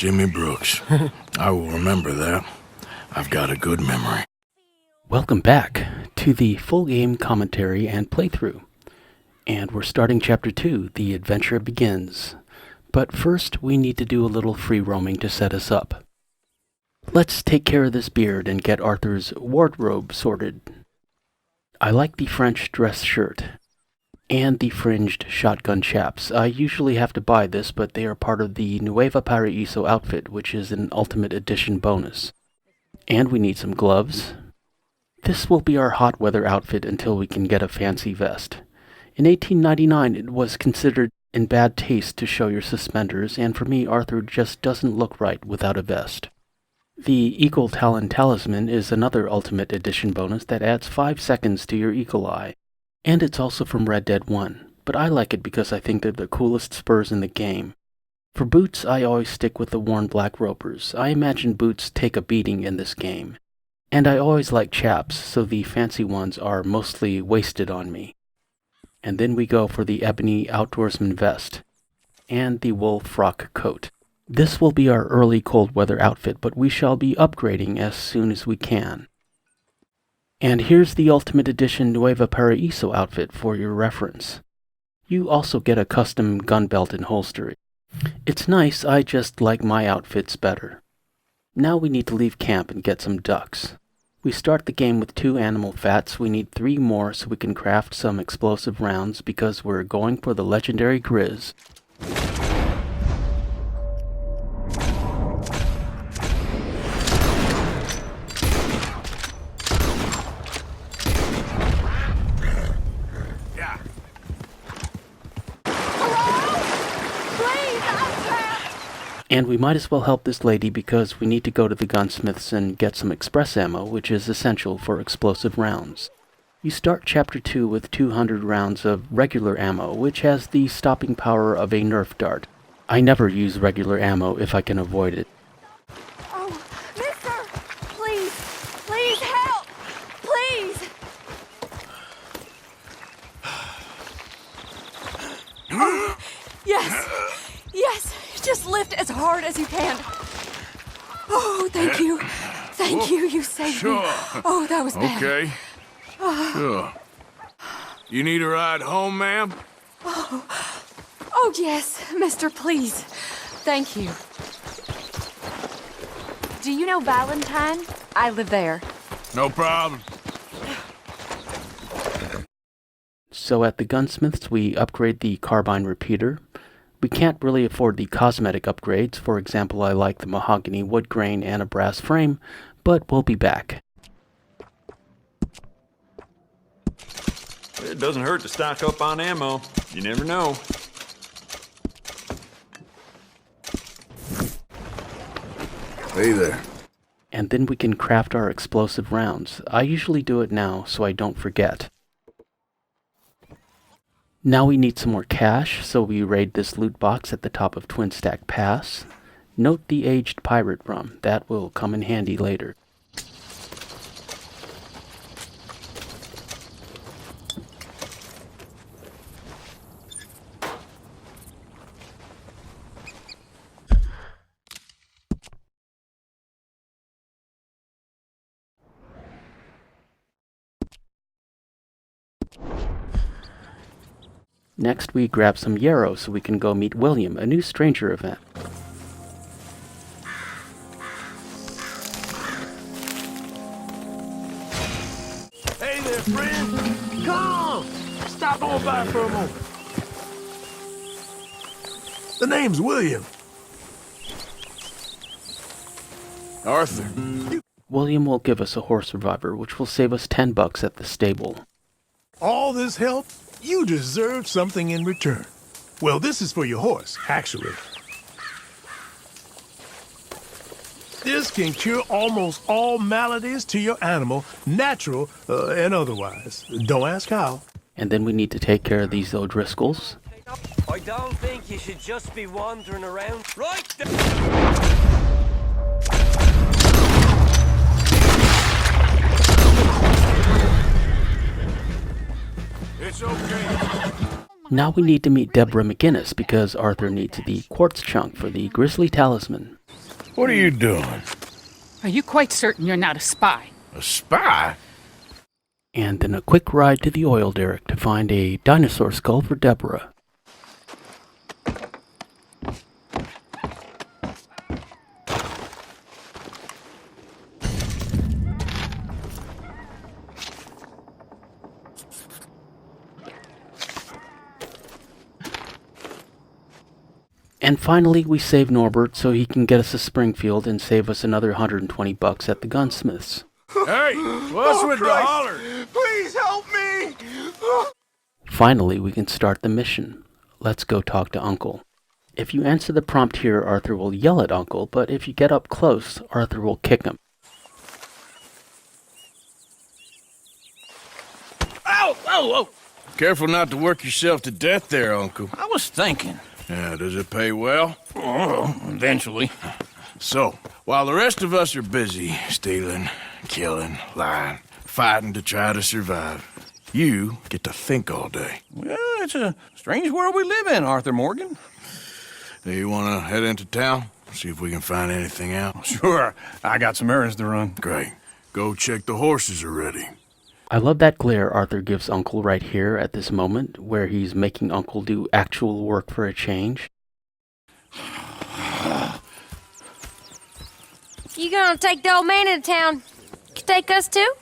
Jimmy Brooks. I will remember that. I've got a good memory. Welcome back to the full game commentary and playthrough. And we're starting Chapter 2, The Adventure Begins. But first, we need to do a little free roaming to set us up. Let's take care of this beard and get Arthur's wardrobe sorted. I like the French dress shirt and the fringed shotgun chaps. I usually have to buy this, but they are part of the Nueva Paraíso outfit, which is an Ultimate Edition bonus. And we need some gloves. This will be our hot weather outfit until we can get a fancy vest. In 1899, it was considered in bad taste to show your suspenders, and for me, Arthur just doesn't look right without a vest. The Eagle Talon Talisman is another Ultimate Edition bonus that adds 5 seconds to your eagle eye. And it's also from Red Dead 1, but I like it because I think they're the coolest spurs in the game. For boots, I always stick with the worn black ropers. I imagine boots take a beating in this game. And I always like chaps, so the fancy ones are mostly wasted on me. And then we go for the ebony outdoorsman vest and the wool frock coat. This will be our early cold weather outfit, but we shall be upgrading as soon as we can. And here's the Ultimate Edition Nueva Paraíso outfit for your reference. You also get a custom gun belt and holster. It's nice, I just like my outfits better. Now we need to leave camp and get some ducks. We start the game with 2 animal fats. We need 3 more so we can craft some explosive rounds because we're going for the legendary Grizz. And we might as well help this lady because we need to go to the gunsmiths and get some express ammo, which is essential for explosive rounds. You start Chapter 2 with 200 rounds of regular ammo, which has the stopping power of a Nerf dart. I never use regular ammo if I can avoid it. Oh, mister! Please! Please help! Please! Oh, yes! Yes! Just lift as hard as you can. Oh, thank you. Thank you. You saved me. Oh, that was bad. Okay. Sure. You need a ride home, ma'am? Oh, yes, mister, please. Thank you. Do you know Valentine? I live there. No problem. So at the gunsmiths, we upgrade the carbine repeater. We can't really afford the cosmetic upgrades. For example, I like the mahogany wood grain and a brass frame, but we'll be back. It doesn't hurt to stock up on ammo. You never know. Hey there. And then we can craft our explosive rounds. I usually do it now so I don't forget. Now we need some more cash, so we raid this loot box at the top of Twin Stack Pass. Note the aged pirate rum. That will come in handy later. Next, we grab some yarrow so we can go meet William, a new stranger event. Hey there, friend! Come! Stop on by for a moment. The name's William. Arthur. William will give us a horse reviver, which will save us $10 at the stable. All this help? You deserve something in return. Well, this is for your horse, actually. This can cure almost all maladies to your animal, natural and otherwise. Don't ask how. And then we need to take care of these O'Driscolls. I don't think you should just be wandering around. Right there. It's okay. Now we need to meet Deborah McGinnis because Arthur needs the quartz chunk for the Grizzly Talisman. What are you doing? Are you quite certain you're not a spy? A spy? And then a quick ride to the oil derrick to find a dinosaur skull for Deborah. And finally, we save Norbert so he can get us to Springfield and save us another $120 at the gunsmith's. Hey, what's with the holler? Please help me! Finally, we can start the mission. Let's go talk to Uncle. If you answer the prompt here, Arthur will yell at Uncle, but if you get up close, Arthur will kick him. Ow! Whoa, whoa! Careful not to work yourself to death there, Uncle. I was thinking. Yeah, does it pay well? Oh, eventually. So, while the rest of us are busy stealing, killing, lying, fighting to try to survive, you get to think all day. Well, it's a strange world we live in, Arthur Morgan. Do you want to head into town? See if we can find anything out? Sure, I got some errands to run. Great. Go check the horses are ready. I love that glare Arthur gives Uncle right here at this moment, where he's making Uncle do actual work for a change. You gonna take the old man into town? You take us too?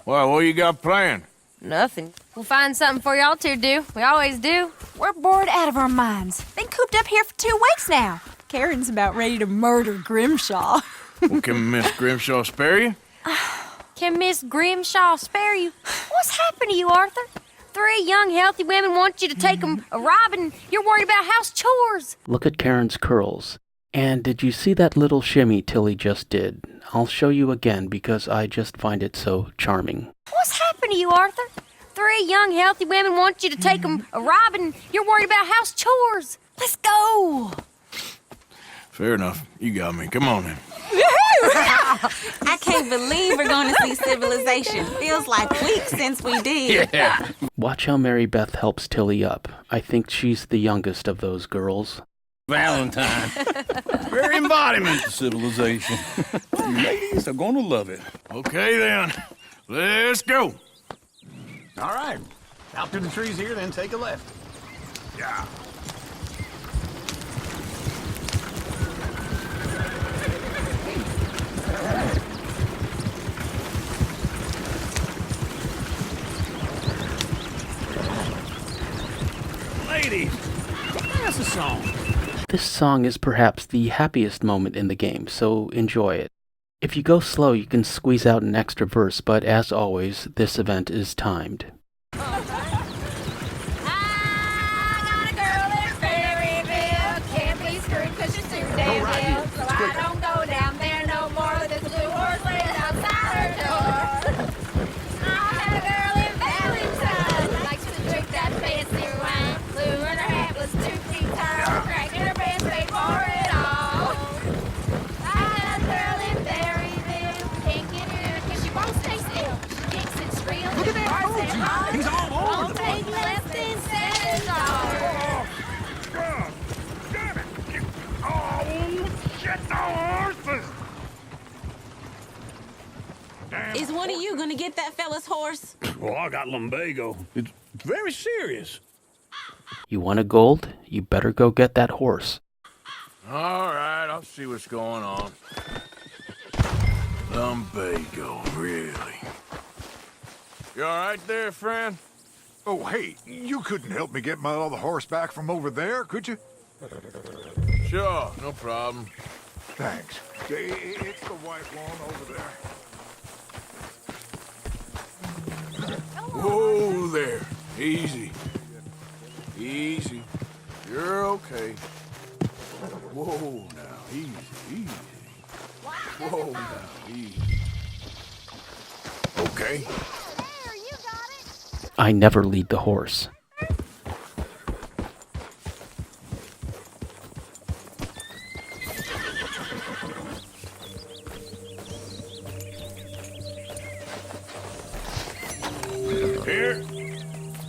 Well, what you got planned? Nothing. We'll find something for y'all to do. We always do. We're bored out of our minds. Been cooped up here for 2 weeks now. Karen's about ready to murder Grimshaw. Well, can Miss Grimshaw spare you? Can Miss Grimshaw spare you? What's happened to you, Arthur? 3 young, healthy women want you to take them a robbing. You're worried about house chores. Look at Karen's curls. And did you see that little shimmy Tilly just did? I'll show you again because I just find it so charming. What's happened to you, Arthur? 3 young, healthy women want you to take them a robbing. You're worried about house chores. Let's go. Fair enough. You got me. Come on then. I can't believe we're going to see civilization. Feels like weeks since we did. Yeah. Watch how Mary Beth helps Tilly up. I think she's the youngest of those girls. Valentine. Very embodiment of civilization. You ladies are gonna love it. Okay then. Let's go. All right. Out through the trees here, then take a left. Yeah. Ladies, that's a song. This song is perhaps the happiest moment in the game, so enjoy it. If you go slow, you can squeeze out an extra verse, but as always, this event is timed. He's all over the place. Is one of you going to get that fella's horse? Well, I got lumbago. It's very serious. You want a gold? You better go get that horse. All right, I'll see what's going on. Lumbago, really? You all right there, friend? Oh, hey, you couldn't help me get my other horse back from over there, could you? Sure, no problem. Thanks. It's the white one over there. Whoa there. Easy. Easy. You're okay. Whoa now, easy, easy. Whoa now, easy. Okay. I never lead the horse.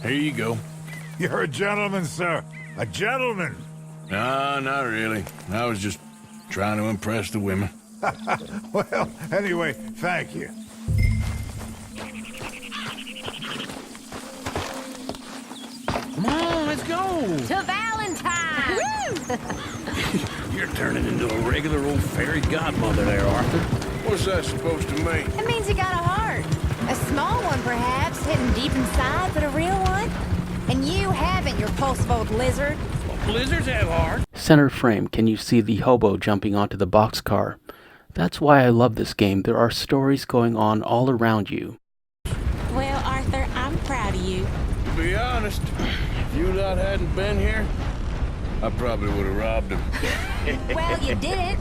Here you go. You're a gentleman, sir. A gentleman. No, not really. I was just trying to impress the women. Well, anyway, thank you. Come on, let's go. To Valentine! You're turning into a regular old fairy godmother there, Arthur. What's that supposed to mean? It means you got a heart. A small one, perhaps, hidden deep inside, but a real one. And you haven't, you repulsive old lizard. Well, lizards have hearts. Center frame, can you see the hobo jumping onto the boxcar? That's why I love this game. There are stories going on all around you. Well, Arthur, I'm proud of you. To be honest, if you lot hadn't been here, I probably would have robbed him. Well, you didn't.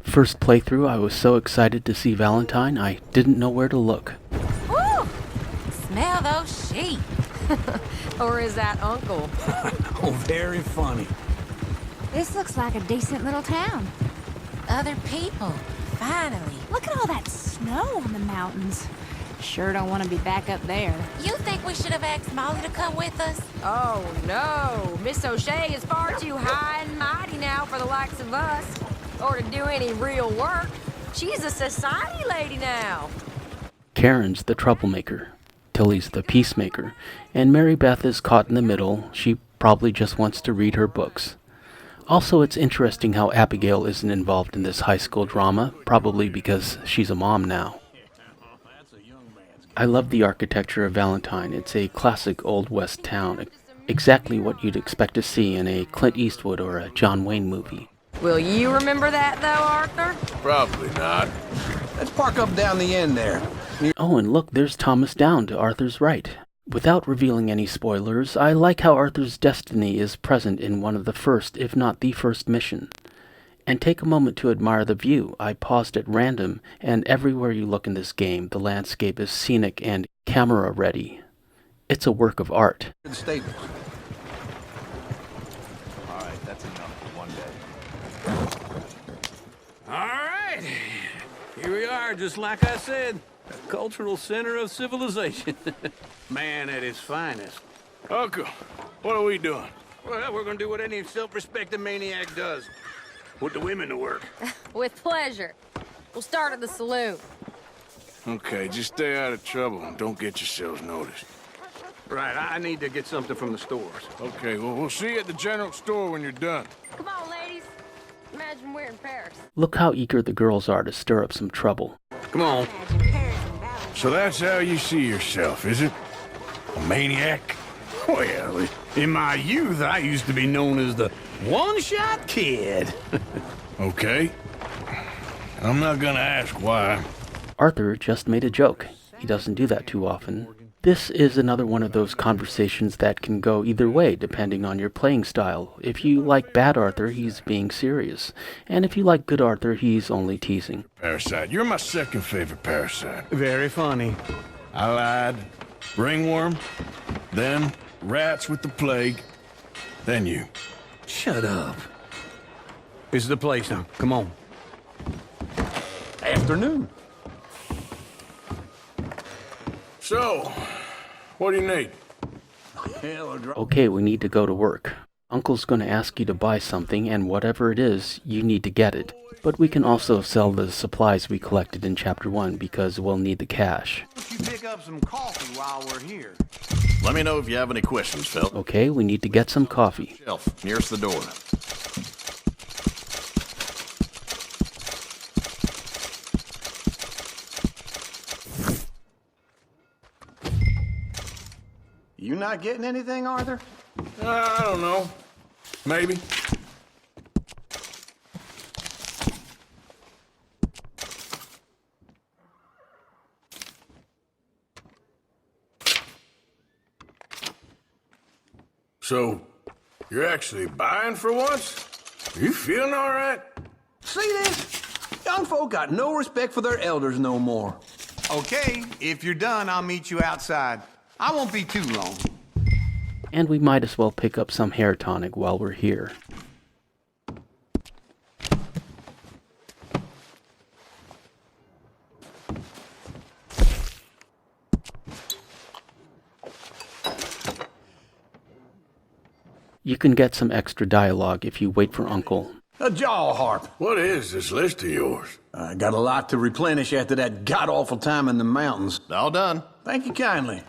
First playthrough, I was so excited to see Valentine, I didn't know where to look. Woo! Smell those sheep. Or is that Uncle? Oh, very funny. This looks like a decent little town. Other people, finally. Look at all that snow on the mountains. Sure don't want to be back up there. You think we should have asked Molly to come with us? Oh, no. Miss O'Shea is far too high and mighty now for the likes of us. Or to do any real work. She's a society lady now. Karen's the troublemaker, Tilly's the peacemaker, and Mary Beth is caught in the middle. She probably just wants to read her books. Also, it's interesting how Abigail isn't involved in this high school drama, probably because she's a mom now. I love the architecture of Valentine. It's a classic Old West town, exactly what you'd expect to see in a Clint Eastwood or a John Wayne movie. Will you remember that, though, Arthur? Probably not. Let's park up down the end there. Oh, and look, there's Thomas Down to Arthur's right. Without revealing any spoilers, I like how Arthur's destiny is present in one of the first, if not the first mission. And take a moment to admire the view. I paused at random, and everywhere you look in this game, the landscape is scenic and camera-ready. It's a work of art. The stables. All right, that's enough for one day. All right. Here we are, just like I said. A cultural center of civilization. Man at his finest. Uncle, what are we doing? Well, we're gonna do what any self-respecting maniac does. Put the women to work. With pleasure. We'll start at the saloon. Okay, just stay out of trouble and don't get yourselves noticed. Right, I need to get something from the stores. Okay, well, we'll see you at the general store when you're done. Come on, ladies. Imagine we're in Paris. Look how eager the girls are to stir up some trouble. Come on. So that's how you see yourself, is it? A maniac? Well, in my youth, I used to be known as the one-shot kid. Okay. I'm not gonna ask why. Arthur just made a joke. He doesn't do that too often. This is another one of those conversations that can go either way depending on your playing style. If you like bad Arthur, he's being serious. And if you like good Arthur, he's only teasing. Parasite. You're my second favorite parasite. Very funny. I lied. Ringworm. Then rats with the plague. Then you. Shut up. This is the place now. Come on. Afternoon. So, what do you need? Okay, we need to go to work. Uncle's going to ask you to buy something, and whatever it is, you need to get it. But we can also sell the supplies we collected in Chapter 1 because we'll need the cash. You pick up some coffee while we're here. Let me know if you have any questions, Phil. Okay, we need to get some coffee. Shelf, nearest the door. You not getting anything, Arthur? I don't know. Maybe. So, you're actually buying for once? Are you feeling all right? See this? Young folk got no respect for their elders no more. Okay, if you're done, I'll meet you outside. I won't be too long. And we might as well pick up some hair tonic while we're here. You can get some extra dialogue if you wait for Uncle. A jaw harp. What is this list of yours? I got a lot to replenish after that god-awful time in the mountains. All done. Thank you kindly.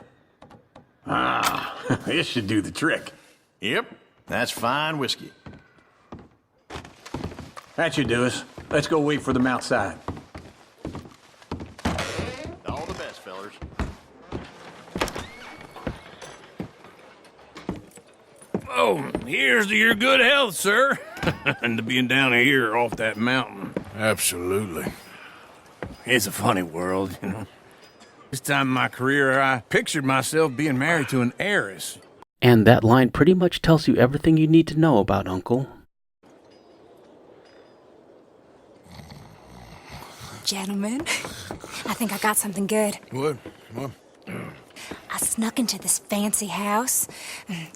Ah, this should do the trick. Yep, that's fine whiskey. That should do us. Let's go wait for them outside. All the best, fellers. Oh, here's to your good health, sir. And to being down here off that mountain. Absolutely. It's a funny world, you know. This time in my career, I pictured myself being married to an heiress. And that line pretty much tells you everything you need to know about Uncle. Gentlemen, I think I got something good. What? I snuck into this fancy house.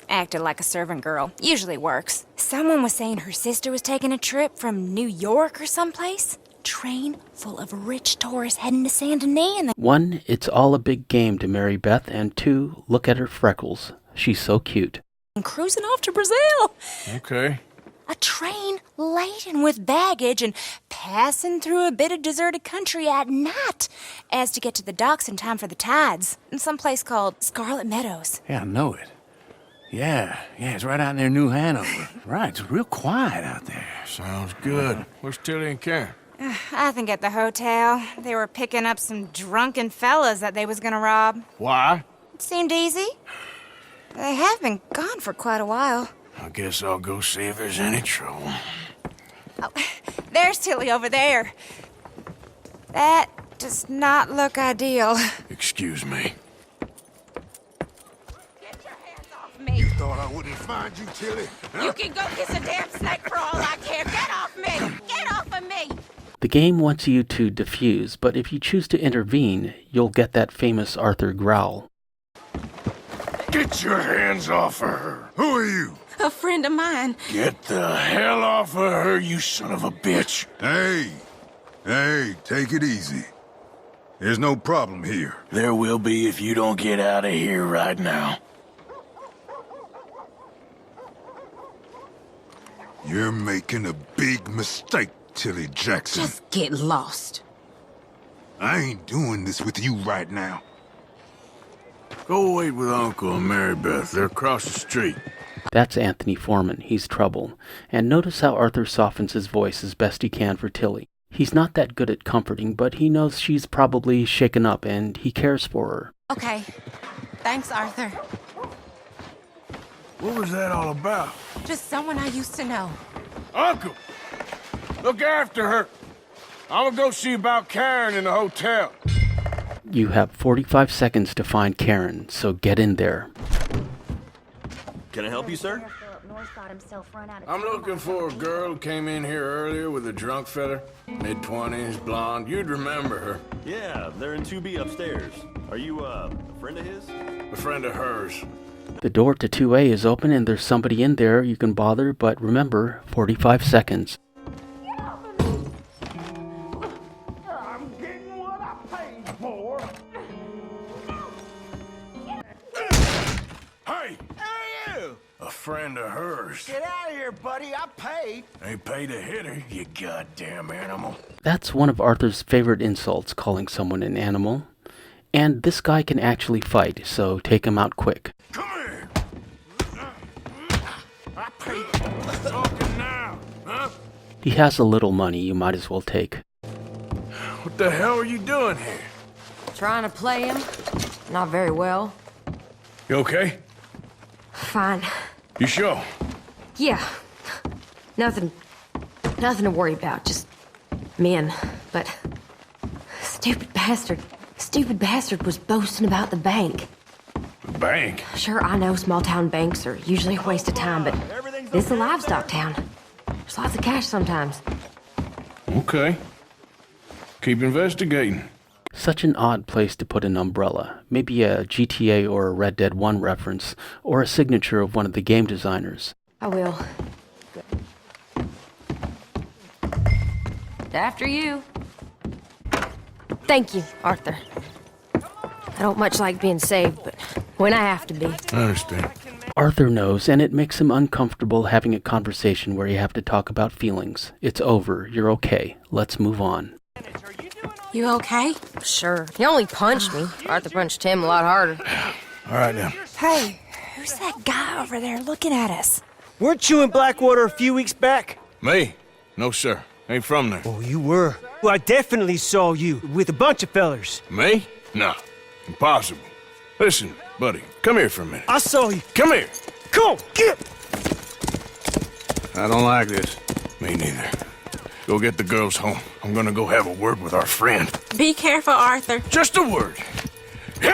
Acted like a servant girl. Usually works. Someone was saying her sister was taking a trip from New York or someplace. Train full of rich tourists heading to Saint Denis and 1, it's all a big game to Mary Beth, and 2, look at her freckles. She's so cute. cruising off to Brazil. Okay. A train laden with baggage and passing through a bit of deserted country at night as to get to the docks in time for the tides in some place called Scarlet Meadows. Yeah, I know it. Yeah, it's right out near New Hanover. Right, it's real quiet out there. Sounds good. Where's Tilly and Karen? I think at the hotel. They were picking up some drunken fellas that they was gonna rob. Why? It seemed easy. They have been gone for quite a while. I guess I'll go see if there's any trouble. Oh, there's Tilly over there. That does not look ideal. Excuse me. Get your hands off me. You thought I wouldn't find you, Tilly? You can go kiss a damn snake for all I care. Get off me! Get off of me! The game wants you to defuse, but if you choose to intervene, you'll get that famous Arthur growl. Get your hands off of her. Who are you? A friend of mine. Get the hell off of her, you son of a bitch. Hey, take it easy. There's no problem here. There will be if you don't get out of here right now. You're making a big mistake, Tilly Jackson. Just get lost. I ain't doing this with you right now. Go wait with Uncle and Mary Beth. They're across the street. That's Anthony Foreman. He's trouble. And notice how Arthur softens his voice as best he can for Tilly. He's not that good at comforting, but he knows she's probably shaken up and he cares for her. Okay. Thanks, Arthur. What was that all about? Just someone I used to know. Uncle! Look after her. I'm gonna go see about Karen in the hotel. You have 45 seconds to find Karen, so get in there. Can I help you, sir? I'm looking for a girl who came in here earlier with a drunk fella. Mid-20s, blonde. You'd remember her. Yeah, they're in 2B upstairs. Are you, a friend of his? A friend of hers. The door to 2A is open and there's somebody in there you can bother, but remember, 45 seconds. I'm getting what I paid for. Hey! Hey, you! A friend of hers. Get out of here, buddy. I paid. Ain't paid to hit her, you goddamn animal. That's one of Arthur's favorite insults, calling someone an animal. And this guy can actually fight, so take him out quick. Come here! I paid. Talking now, huh? He has a little money you might as well take. What the hell are you doing here? Trying to play him. Not very well. You okay? Fine. You sure? Yeah. Nothing to worry about. Just men. But stupid bastard was boasting about the bank. The bank? Sure, I know small town banks are usually a waste of time, but it's a livestock town. There's lots of cash sometimes. Okay. Keep investigating. Such an odd place to put an umbrella. Maybe a GTA or a Red Dead 1 reference, or a signature of one of the game designers. I will. After you. Thank you, Arthur. I don't much like being saved, but when I have to be. I understand. Arthur knows, and it makes him uncomfortable having a conversation where you have to talk about feelings. It's over. You're okay. Let's move on. You okay? Sure. He only punched me. Arthur punched him a lot harder. All right, now. Hey, who's that guy over there looking at us? Weren't you in Blackwater a few weeks back? Me? No, sir. Ain't from there. Oh, you were. Well, I definitely saw you with a bunch of fellers. Me? No. Impossible. Listen, buddy, come here for a minute. I saw you. Come here. Come on, get! I don't like this. Me neither. Go get the girls home. I'm gonna go have a word with our friend. Be careful, Arthur. Just a word.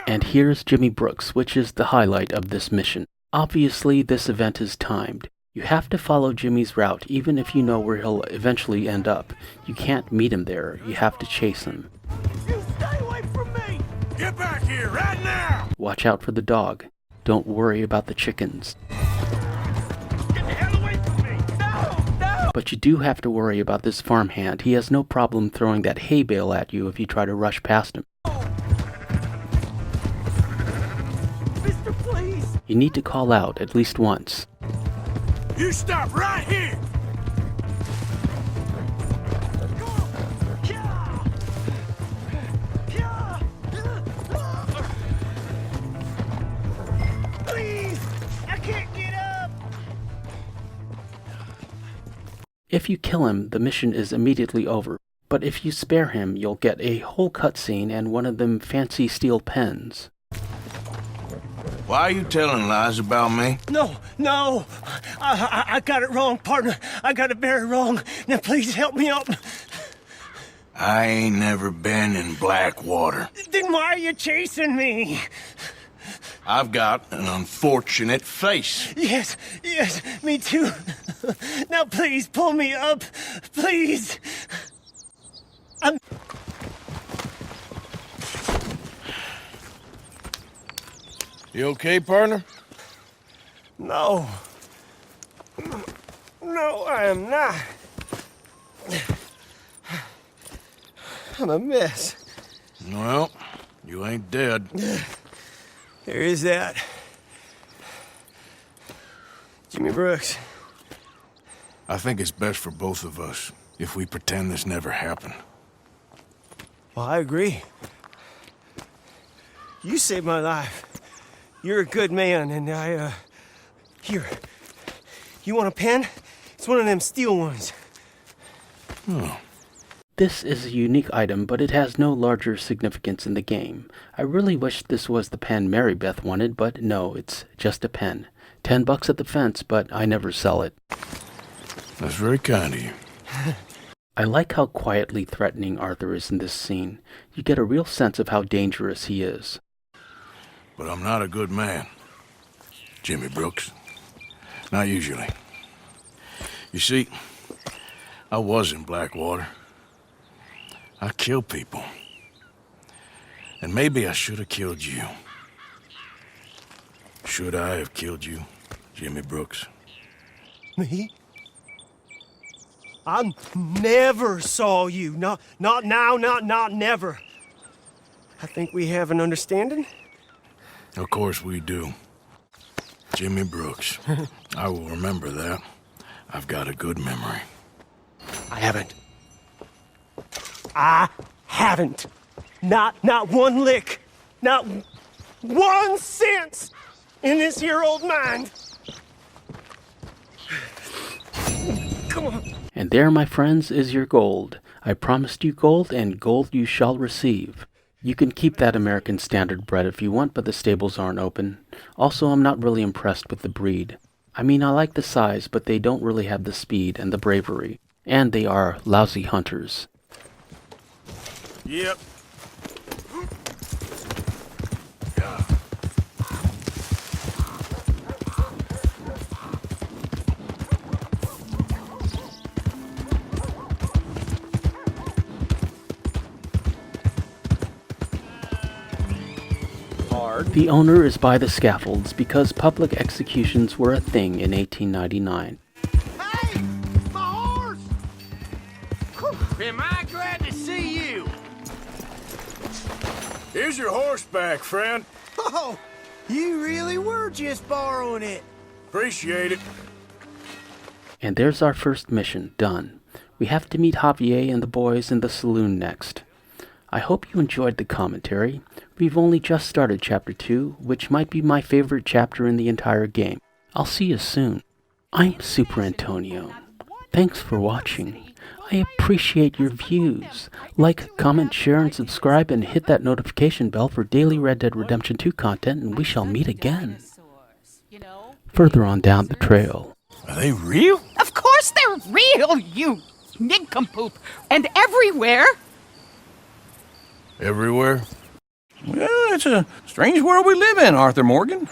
And here's Jimmy Brooks, which is the highlight of this mission. Obviously, this event is timed. You have to follow Jimmy's route, even if you know where he'll eventually end up. You can't meet him there. You have to chase him. You stay away from me! Get back here right now! Watch out for the dog. Don't worry about the chickens. Get the hell away from me! No! No! But you do have to worry about this farmhand. He has no problem throwing that hay bale at you if you try to rush past him. Mister, please! You need to call out at least once. You stop right here! Please! I can't get up! If you kill him, the mission is immediately over. But if you spare him, you'll get a whole cutscene and one of them fancy steel pens. Why are you telling lies about me? No, no! I got it wrong, partner. I got it very wrong. Now please help me up. I ain't never been in Blackwater. Then why are you chasing me? I've got an unfortunate face. Yes, me too. Now please pull me up. Please. You okay, partner? No. No, I am not. I'm a mess. Well, you ain't dead. There is that. Jimmy Brooks. I think it's best for both of us if we pretend this never happened. Well, I agree. You saved my life. You're a good man, and here. You want a pen? It's one of them steel ones. Oh. This is a unique item, but it has no larger significance in the game. I really wish this was the pen Mary Beth wanted, but no, it's just a pen. $10 at the fence, but I never sell it. That's very kind of you. I like how quietly threatening Arthur is in this scene. You get a real sense of how dangerous he is. But I'm not a good man, Jimmy Brooks. Not usually. You see, I was in Blackwater. I kill people. And maybe I should have killed you. Should I have killed you, Jimmy Brooks? Me? I never saw you. Not now, not never. I think we have an understanding. Of course we do. Jimmy Brooks. I will remember that. I've got a good memory. I haven't. Not one lick. Not 1 cent in this here old mind. Come on. And there, my friends, is your gold. I promised you gold, and gold you shall receive. You can keep that American Standard bread if you want, but the stables aren't open. Also, I'm not really impressed with the breed. I mean, I like the size, but they don't really have the speed and the bravery. And they are lousy hunters. Yep. The owner is by the scaffolds because public executions were a thing in 1899. Hey! My horse! Am I glad to see you? Here's your horse back, friend. Oh, You really were just borrowing it. Appreciate it. And there's our first mission done. We have to meet Javier and the boys in the saloon next. I hope you enjoyed the commentary. We've only just started Chapter 2, which might be my favorite chapter in the entire game. I'll see you soon. I'm Super Antonio. Thanks for watching. I appreciate your views. Like, comment, share, and subscribe, and hit that notification bell for daily Red Dead Redemption 2 content, and we shall meet again. Further on down the trail. Are they real? Of course they're real, you nincompoop. And everywhere. Everywhere? Well, it's a strange world we live in, Arthur Morgan.